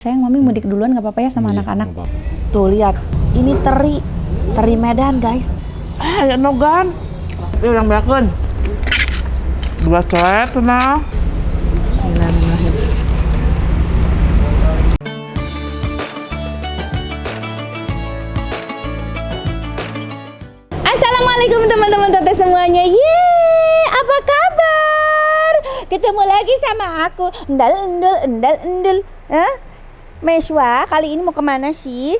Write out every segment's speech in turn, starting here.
Sayang, mami mudik duluan nggak apa-apa ya sama anak-anak. Tuh lihat, ini teri Medan guys. Ya nogan. Yuk yang belakang. Dua set nah. Bismillahirrahmanirrahim. Assalamualaikum teman-teman tete semuanya. Yeay, apa kabar? Ketemu lagi sama aku. Endal. Meshwa, kali ini mau kemana sih?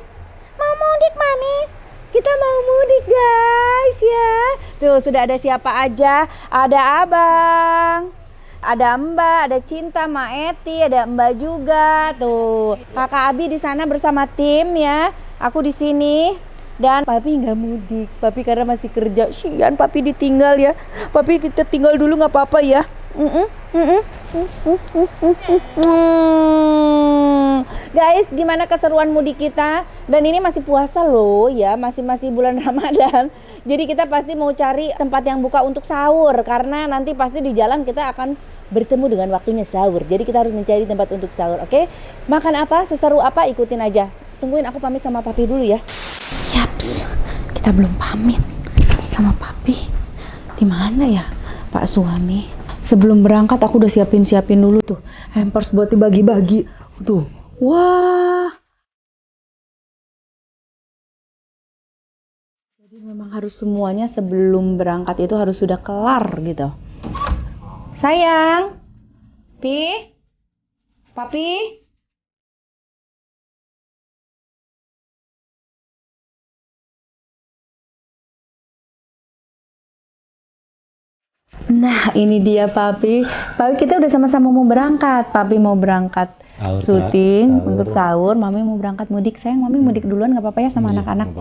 Mau mudik, Mami. Kita mau mudik, guys, ya. Tuh, sudah ada siapa aja? Ada Abang, ada Mbak, ada Cinta, Maeti, ada Mbak juga. Tuh, Kakak Abi di sana bersama tim ya. Aku di sini. Dan Papi nggak mudik, Papi karena masih kerja. Sian, Papi ditinggal ya. Papi kita tinggal dulu nggak apa-apa ya. Guys, gimana keseruan mudik kita? Dan ini masih puasa loh ya, masih bulan Ramadan. Jadi kita pasti mau cari tempat yang buka untuk sahur, karena nanti pasti di jalan kita akan bertemu dengan waktunya sahur. Jadi kita harus mencari tempat untuk sahur, oke? Makan apa, seseru apa, ikutin aja. Tungguin aku pamit sama Papi dulu ya. Yaps, kita belum pamit sama Papi. Di mana ya Pak suami? Sebelum berangkat aku udah siapin dulu tuh hampers buat dibagi-bagi. Tuh. Wah. Jadi memang harus semuanya sebelum berangkat itu harus sudah kelar gitu. Sayang. Papi. Nah, ini dia Papi. Papi, kita udah sama-sama mau berangkat. Papi mau berangkat syuting untuk sahur. Mami mau berangkat mudik. Sayang, Mami mudik duluan nggak apa-apa ya sama anak-anak.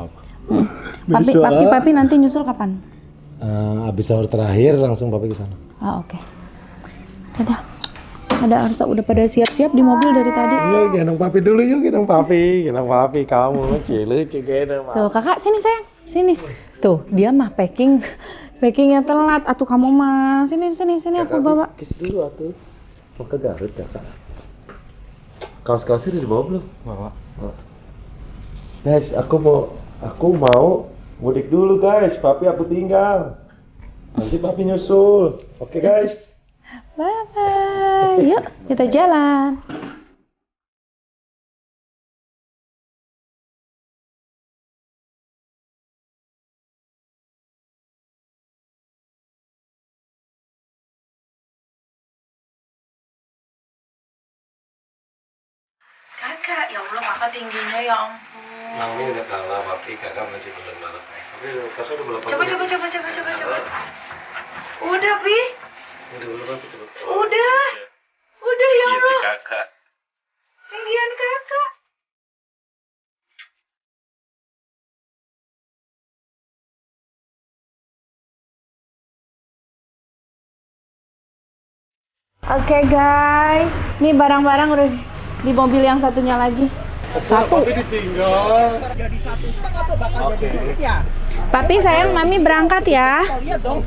Papi nanti nyusul kapan? Abis sahur terakhir langsung Papi ke sana. Oke. Dadah. Ada Arsa udah pada siap-siap di mobil dari tadi. Yuk gendong Papi dulu yuk, gendong Papi kamu lucu gendong. Tuh, Kakak sini sayang. Sini. Tuh, dia mah packingnya telat. Atuh kamu mah sini aku bawa. Kis dulu atuh. Mau ke Garut Kakak. Kaos-kaosnya udah dibawa belum? Bawa. Guys, aku mau mudik dulu guys. Papi aku tinggal. Nanti Papi nyusul. Oke guys. Bye. Yuk, kita jalan. Kakak, ya Allah kakak tingginya ya ampun. Mami udah kalah, Papi kakak masih belum balap. Tapi kakak udah balap. Coba. Udah, Pi. Udah balap cepet. Udah ya Allah. Kakak. Tinggian kakak. Oke guys, nih barang-barang udah di mobil yang satunya lagi. Satu. Papi ditinggal. Jadi satu atau bakal jadi dikit ya? Papi sayang, Mami berangkat ya. Lihat dong.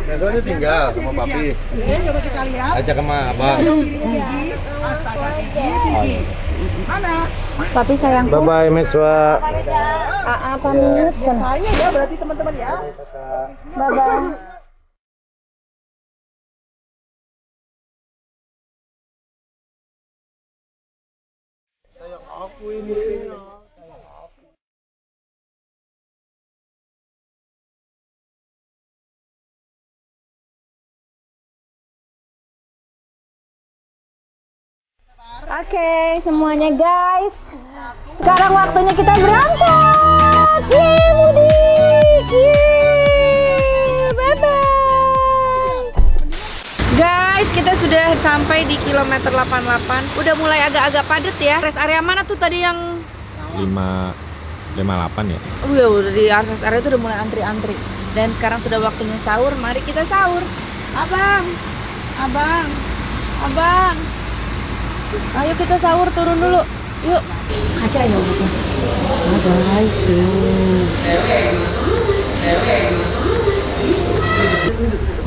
Besoknya tinggal sama Papi. Coba kita lihat. Ajak sama Abang. Astaga, gigi. Mana? Papi sayang. Bye bye Meswa. Pamit. Kayaknya ya berarti teman-teman ya. Bye bye. Aku ini. Oke, semuanya guys. Sekarang waktunya kita berangkat. Yeay, mudik. Yeay, bye-bye. Guys, kita sudah sampai di kilometer 88. Udah mulai agak-agak padat ya. Rest area mana tuh tadi yang 558 ya? udah di rest area itu udah mulai antri-antri. Dan sekarang sudah waktunya sahur. Mari kita sahur. Abang. Ayo kita sahur, turun dulu. Yuk. Kaca ya bukan. Nah guys, tuh.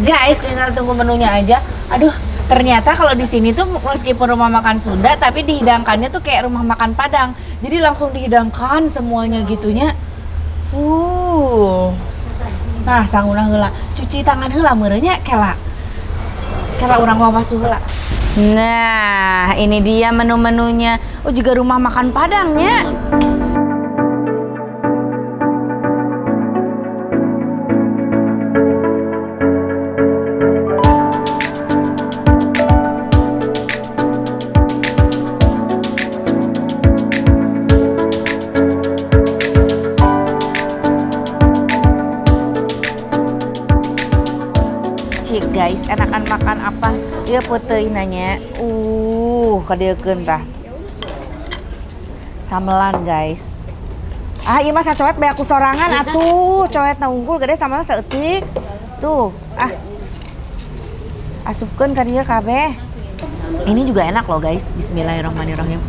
Guys, tinggal tunggu menunya aja. Aduh, Ternyata kalau di sini tuh meskipun rumah makan Sunda, tapi dihidangkannya tuh kayak rumah makan Padang. Jadi langsung dihidangkan semuanya gitunya. Nah, sangguna heula, cuci tangan heula meureunya kela urang wawasuh heula. Nah, ini dia menu-menunya. Oh, juga rumah makan Padangnya. Cik guys, enakan makan apa? Ieu peuteui nanya. Kadeukeun tah. Samelan guys. Ieu mah sacoet bae aku sorangan atuh. Coet na unggul gede samelan saeutik. Tuh, asupkeun ka dieu kabeh. Ini juga enak loh guys. Bismillahirrahmanirrahim.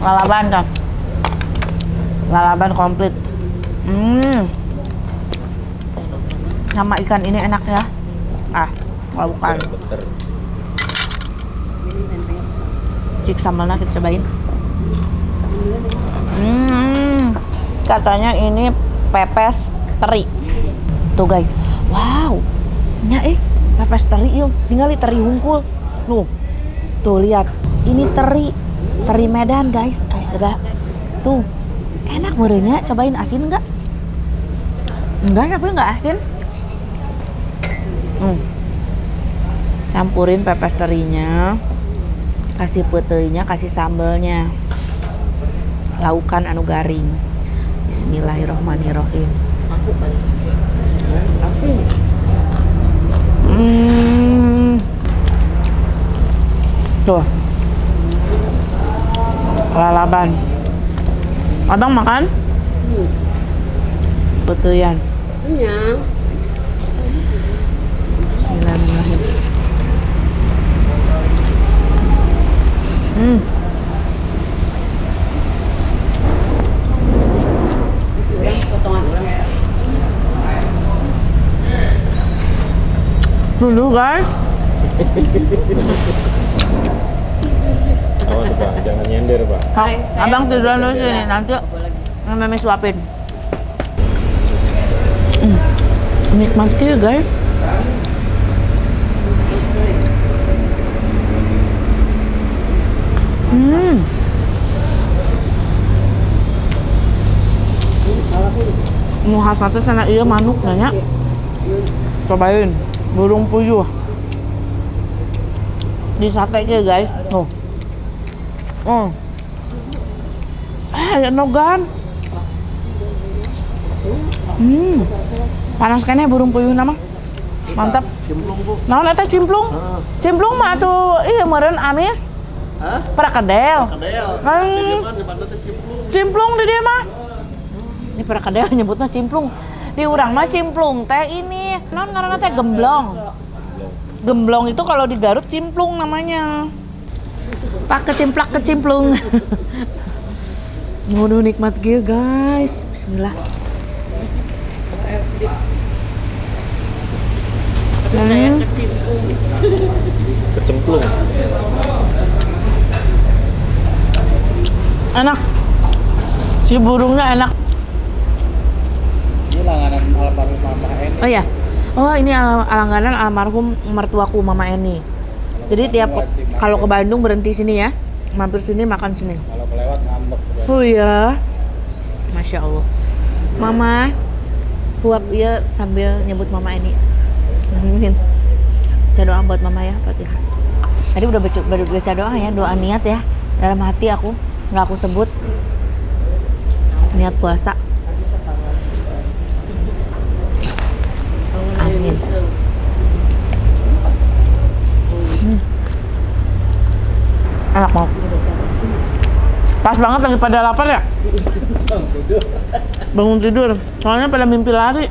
Lalaban tuh. Lalaban komplit. Nama ikan ini enak ya. Bukan. Cik sambelnya kita cobain. Katanya ini pepes teri. Tuh guys. Wow. Nya pepes teri yuk. Tinggal teri hungkul. Tuh lihat. Ini teri Medan guys. Sudah. Tuh. Enak merenya. Cobain asin enggak? Enggak, tapi enggak asin. Campurin pepes terinya, kasih peuteuinya, kasih sambelnya, laukan anu garing. Bismillahirrahmanirrahim. Tuh, lalaban. Abang makan? Peuteuian. Iya. Bismillahirrahmanirrahim. Potongan orang. Dulu guys. Awas Pak, jangan nyender Pak. Abang tiduran dulu sini, nanti Meme suapin. Nikmat ya guys. Mau khasnya sana iya manuk nanya. Cobain burung puyuh di sate ya guys. Tuh. Ya nogan. Panas kan ya burung puyuh nama. Mantap. Cimplung Bu. Naon eta cimplung? Cimplung mah atuh ieu meureun amis. Hah? Perakedel. Kadel. Cimplung di dia mah. Ini perakedel nyebutnya cimplung. Di urang mah cimplung teh ini. Naon ngaranna teh gemblong. Gemblong itu kalau di Garut cimplung namanya. Pak kecimplak kecimplung. Waduh nikmat gitu guys. Bismillah. Kecemplung. Enak. Si burungnya enak. Ini langganan almarhum Mama Eni. Oh iya. Oh ini langganan almarhum mertuaku Mama Eni. Jadi tiap kalau ke Bandung berhenti sini ya. Mampir sini makan sini. Kalau kelewat ngambek. Oh iya. Masya Allah. Mama huap dia sambil nyebut Mama Eni. Baca doa buat Mama ya, Fatihah. Tadi udah baca doa ya, doa niat ya. Dalam hati aku, nggak aku sebut. Niat puasa. Amin. Enak mau. Pas banget lagi pada lapar ya. Bangun tidur. Soalnya pada mimpi lari.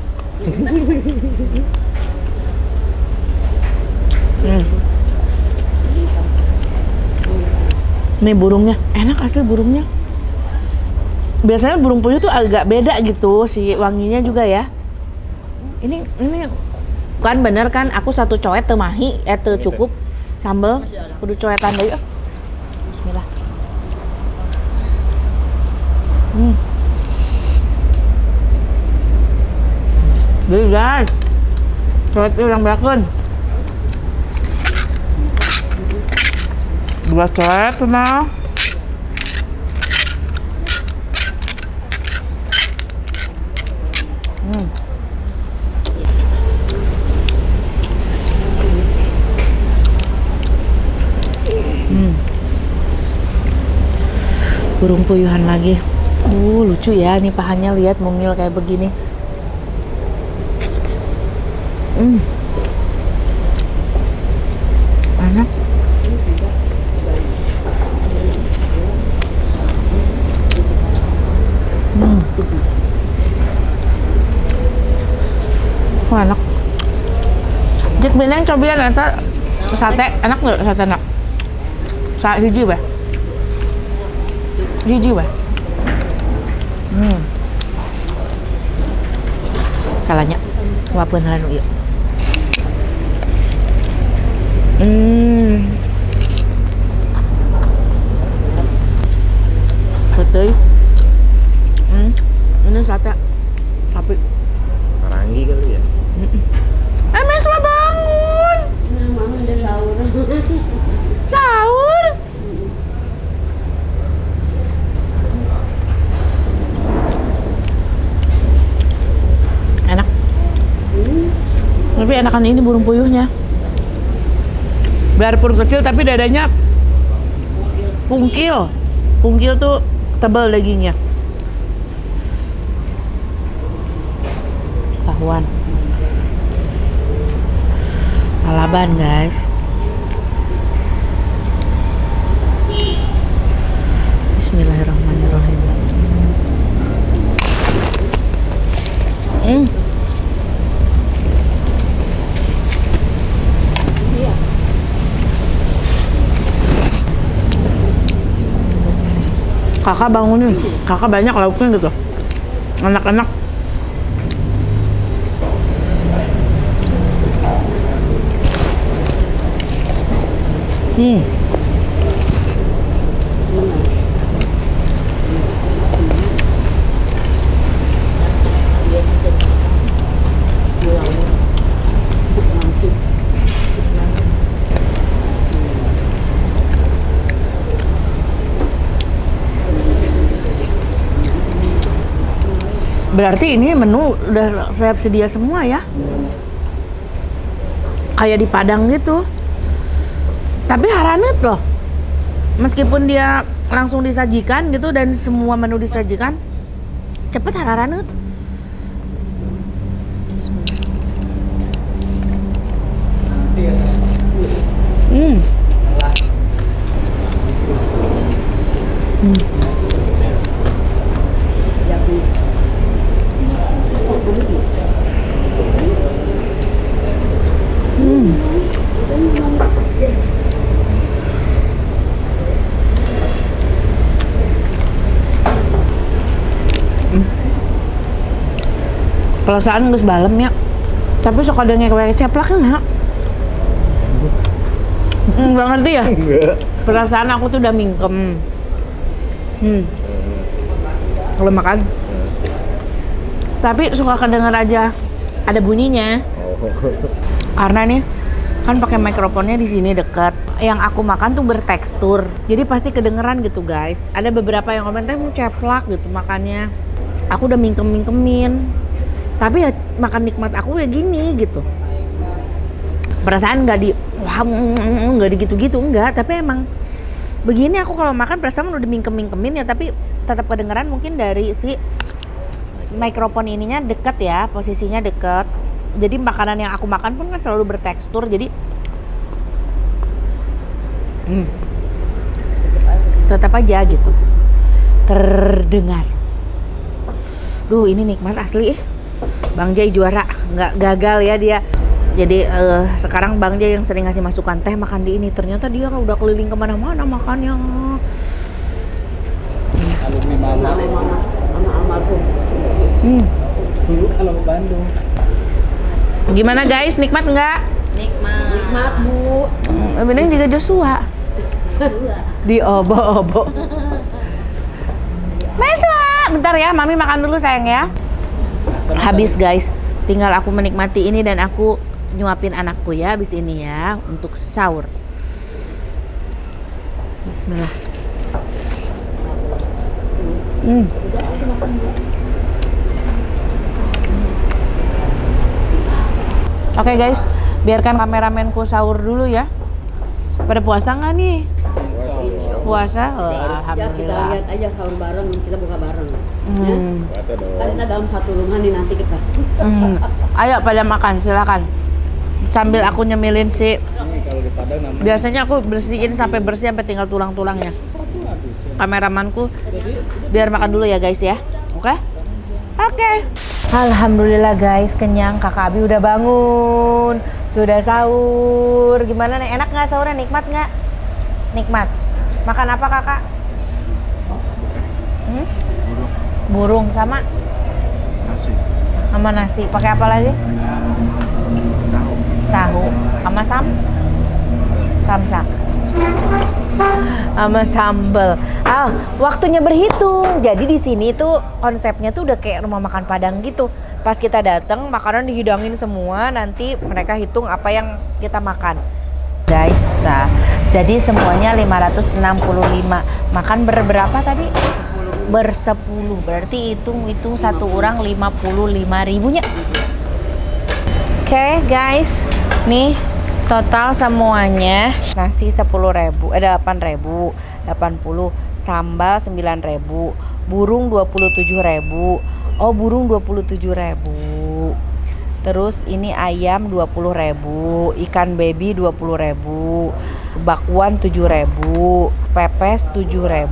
Nih burungnya, enak asli burungnya. Biasanya burung puyuh tuh agak beda gitu, si wanginya juga ya. Ini kan bener kan aku satu coet teu mahi teu cukup sambel kudu coetan deui. Bismillah. Jadi guys, coet itu yang beakeun. 2 coet cenah. Burung puyuhan lagi. Lucu ya nih pahanya, lihat mungil kayak begini. Enak. Enak. Jek bineng cobian eta sate enak nggak sate enak? Hiji weh. Hiji weh. Kalanya wapeun heula nu ieu. Betul. Ini sate sapi. Karanggi kali ya. Meswa bangun. Nah, mama udah sahur. Sahur. Enak. Tapi enakan ini burung puyuhnya. Biarpun kecil tapi dadanya pungkil. Pungkil tuh tebal dagingnya. Tahuan. Lalaban guys. Bismillahirrahmanirrahim. Kakak bangunin, kakak banyak lauknya gitu, enak-enak. Berarti ini menu udah siap sedia semua ya? Kayak di Padang gitu. Tapi haranet loh. Meskipun dia langsung disajikan gitu dan semua menu disajikan, cepet haranet. Perasaan geus balem ya. Tapi sok ada ngewek ceplak enggak? Enggak ngerti ya? Enggak. Perasaan aku tuh udah mingkem. Kalau makan. Tapi suka kedengar aja ada bunyinya. Karena nih kan pakai mikrofonnya di sini dekat. Yang aku makan tuh bertekstur. Jadi pasti kedengeran gitu, guys. Ada beberapa yang komentar mau ceplak gitu makannya. Aku udah mingkem-mingkemin. Tapi ya makan nikmat aku ya gini gitu. Perasaan nggak di gitu-gitu enggak, tapi emang begini aku kalau makan perasaan udah mingkem-mingkemin ya, tapi tetap kedengeran mungkin dari si mikrofon ininya deket ya, posisinya deket. Jadi makanan yang aku makan pun kan selalu bertekstur, jadi tetap aja gitu terdengar. Duh, ini nikmat asli. Bang Jai juara, nggak gagal ya dia. Jadi sekarang Bang Jai yang sering ngasih masukan, teh makan di ini. Ternyata dia udah keliling kemana-mana makannya. Alumni mama. Mama almarhum. Dulu kalau ke Bandung. Gimana guys, nikmat nggak? Nikmat, Bu. Bening juga Joshua. Di obo-obo. Meswa, bentar ya, Mami makan dulu sayang ya. Habis guys, tinggal aku menikmati ini dan aku nyuapin anakku ya habis ini ya untuk sahur. Bismillah. Oke guys, biarkan kameramenku sahur dulu ya. Pada puasa nggak nih? Puasa? Oh, Ya kita alhamdulillah. lihat aja sahur bareng, kita buka bareng. Puasa dong. Kan kita dalam satu rumah nih nanti kita. Ayo pada makan, silakan. Sambil aku nyemilin si. Ini kalau di Padang namanya Biasanya aku bersihin sampai bersih sampai tinggal tulang-tulangnya. Kameramanku biar makan dulu ya guys ya. Oke? Oke. Alhamdulillah guys, kenyang. Kakak Abi udah bangun, sudah sahur. Gimana nih? Enak nggak sahurnya? Nikmat nggak? Nikmat. Makan apa kakak? Burung sama? Nasi. Sama nasi. Pakai apa lagi? Tahu. Sama samsak. Sama sambel. Waktunya berhitung. Jadi di sini tuh konsepnya tuh udah kayak rumah makan Padang gitu. Pas kita datang, makanan dihidangin semua. Nanti mereka hitung apa yang kita makan. Guys, nah, jadi semuanya 565. Makan berberapa tadi? Bersepuluh. Berarti hitung satu orang 55.000-nya. Oke, guys. Nih total semuanya nasi 10.000, 8.000, 80, sambal 9.000, burung 27.000. Oh, burung 27.000. Terus ini ayam 20.000, ikan baby 20.000, bakwan 7.000, pepes 7.000,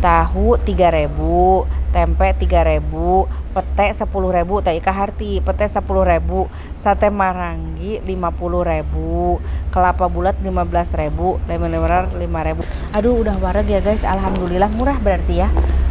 tahu 3.000, tempe 3.000, pete 10.000, teh ika harti, pete 10.000, sate marangi 50.000, kelapa bulat 15.000, lemon merah 5.000. Aduh, udah wareg ya guys, alhamdulillah murah berarti ya.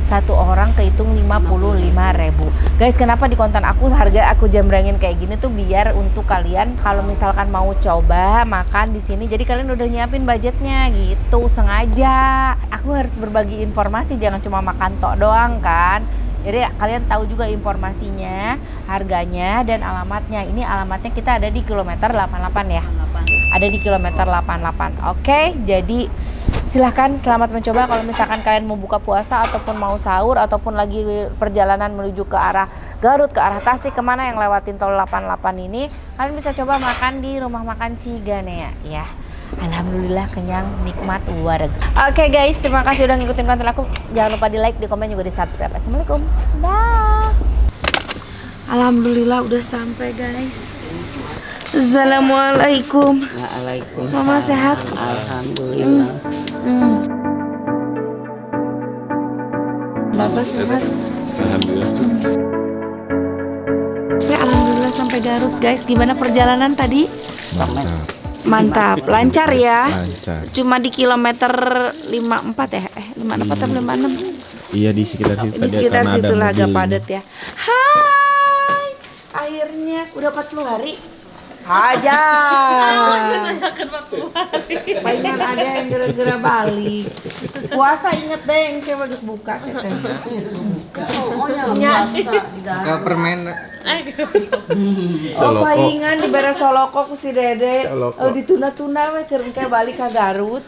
Satu orang kehitung 55.000. Guys, kenapa di konten aku harga aku jembrengin kayak gini tuh biar untuk kalian kalau misalkan mau coba makan di sini, jadi kalian udah nyiapin budgetnya gitu. Sengaja aku harus berbagi informasi, jangan cuma makan tok doang kan. Jadi kalian tahu juga informasinya, harganya dan alamatnya. Ini alamatnya kita ada di kilometer 88 ya. Ada di kilometer 88. Oke, jadi silahkan selamat mencoba. Kalau misalkan kalian mau buka puasa ataupun mau sahur ataupun lagi perjalanan menuju ke arah Garut, ke arah Tasik, kemana yang lewatin tol 88 ini, kalian bisa coba makan di rumah makan Ciganea ya. Alhamdulillah kenyang, nikmat, wareg. Oke guys, terima kasih udah ngikutin konten aku. Jangan lupa di like, di komen, juga di subscribe. Assalamualaikum. Dah. Alhamdulillah udah sampai guys. Assalamualaikum. Waalaikumsalam. Mama sehat? Alhamdulillah. Bapak sehat? Alhamdulillah. Ya, alhamdulillah sampai Garut guys. Gimana perjalanan tadi? Mantap, lancar ya. Lancar. Cuma di kilometer 54 ya? 54 atau 56? Iya, di sekitar situ. Di sekitar situ lah, agak padat ya. Hai, akhirnya udah 40 hari. Aja. Palingan ada yang gara-gara balik. Puasa inget deh yang cewek harus buka sih teh. Ke permen. Oh, palingan di bare Soloko ku si Dede. Soloko. Oh, dituna-tuna we keur engke balik ka Garut.